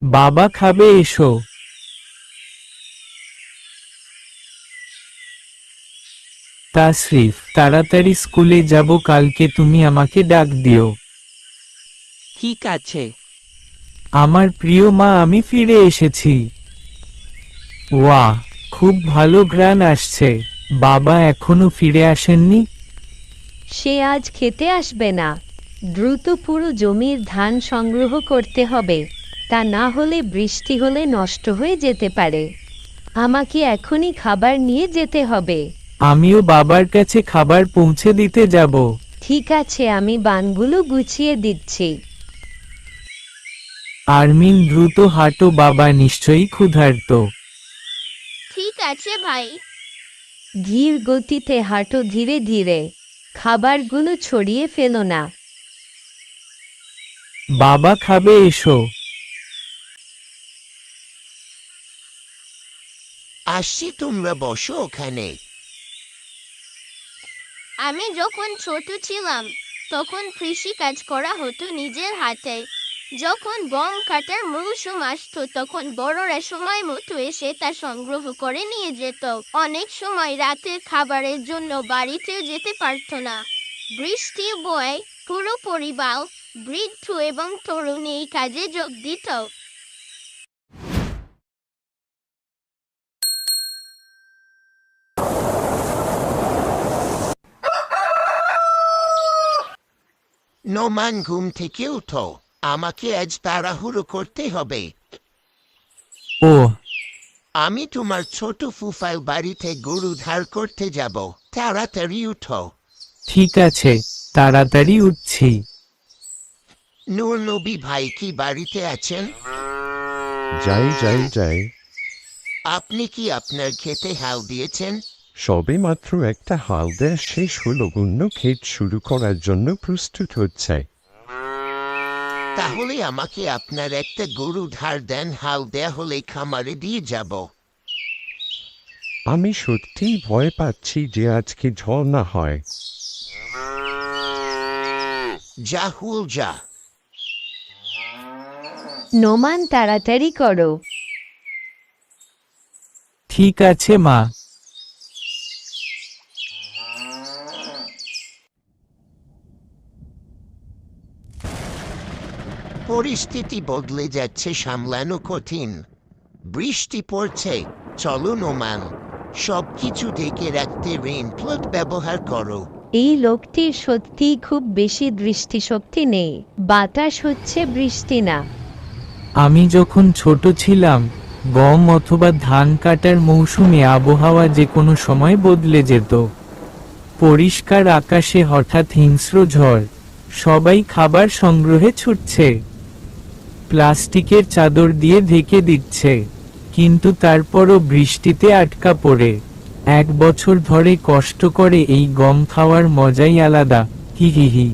বাবা খাবে, এসো। তাসরিফ, তাড়াতাড়ি স্কুলে যাব, কালকে তুমি আমাকে ডাক দিও। ঠিক আছে। আমার প্রিয় মা, আমি ফিরে এসেছি। ওয়াহ, খুব ভালো ঘ্রাণ আসছে। বাবা এখনো ফিরে আসেননি? সে আজ খেতে আসবে না। দ্রুত পুরো জমির ধান সংগ্রহ করতে হবে, তা না হলে বৃষ্টি হলে নষ্ট হয়ে যেতে পারে। আমাকে এখনই খাবার নিয়ে যেতে হবে। আমিও বাবার কাছে খাবার পৌঁছে দিতে যাব। ঠিক আছে, আমি বানগুলো গুছিয়ে দিচ্ছি। আরমিন, দ্রুত হাঁটো, বাবা নিশ্চয়ই ক্ষুধার্ত। ঠিক আছে ভাই। ধীর গতিতে হাঁটো, ধীরে ধীরে। খাবারগুলো ছড়িয়ে ফেলো না। বাবা খাবে, এসো। আসছি, তোমরা বসো ওখানে। আমি যখন ছোট ছিলাম তখন কৃষি কাজ করা হতো নিজের হাতে। যখন গম কাটার মৌসুম আসতো তখন বড়রা সময় মতো এসে তা সংগ্রহ করে নিয়ে যেত। অনেক সময় রাতের খাবারের জন্য বাড়িতেও যেতে পারতো না। বৃষ্টি বয়ে পুরো পরিবার, বৃদ্ধ এবং তরুণ এই কাজে যোগ দিত। নোমান, ঘুম থেকে উঠো, আমাকে আজ তাড়াহুড়ো করতে হবে। ও, আমি তোমার ছোট ফুফাইল বাড়িতে গরু ধার করতে যাব, তাড়াতাড়ি উঠো। ঠিক আছে, তাড়াতাড়ি উঠছি। নূর নবী ভাই কি বাড়িতে আছেন? যাই। আপনি কি আপনার খেতে হাল দিয়েছেন? সবে মাত্র একটা হাল দেয়া শেষ হলো, অন্য ক্ষেত শুরু করার জন্য প্রস্তুত হচ্ছে। তাহলে আমাকে আপনার একটা গরু ধার দেন, হাল দেয়া হলে খামারে দিয়ে যাব। আমি সত্যিই ভয় পাচ্ছি যে আজকে ঝড় না হয়। যা হুল যা। নোমান, তাড়াতাড়ি করো। ঠিক আছে মা। পরিস্থিতি বদলে যাচ্ছে, সামলানো কঠিন। বৃষ্টি পড়ছে, চলো নোমান, সবকিছু ঢেকে রাখতে রেইনকোট ব্যবহার করো। এই লোকটির সত্যিই খুব বেশি দৃষ্টিশক্তি নেই। বাতাস হচ্ছে, বৃষ্টি না। আমি যখন ছোট ছিলাম, গম অথবা ধান কাটার মৌসুমে আবহাওয়া যে কোনো সময় বদলে যেত। পরিষ্কার আকাশে হঠাৎ হিংস্র ঝড়, সবাই খাবার সংগ্রহে ছুটছে, প্লাস্টিকের চাদর দিয়ে ঢেকে দিচ্ছে, কিন্তু তারপরও বৃষ্টিতে আটকা পড়ে 1 বছর ধরে কষ্ট করে এই গম খাওয়ার মজাই আলাদা। হি হি হি।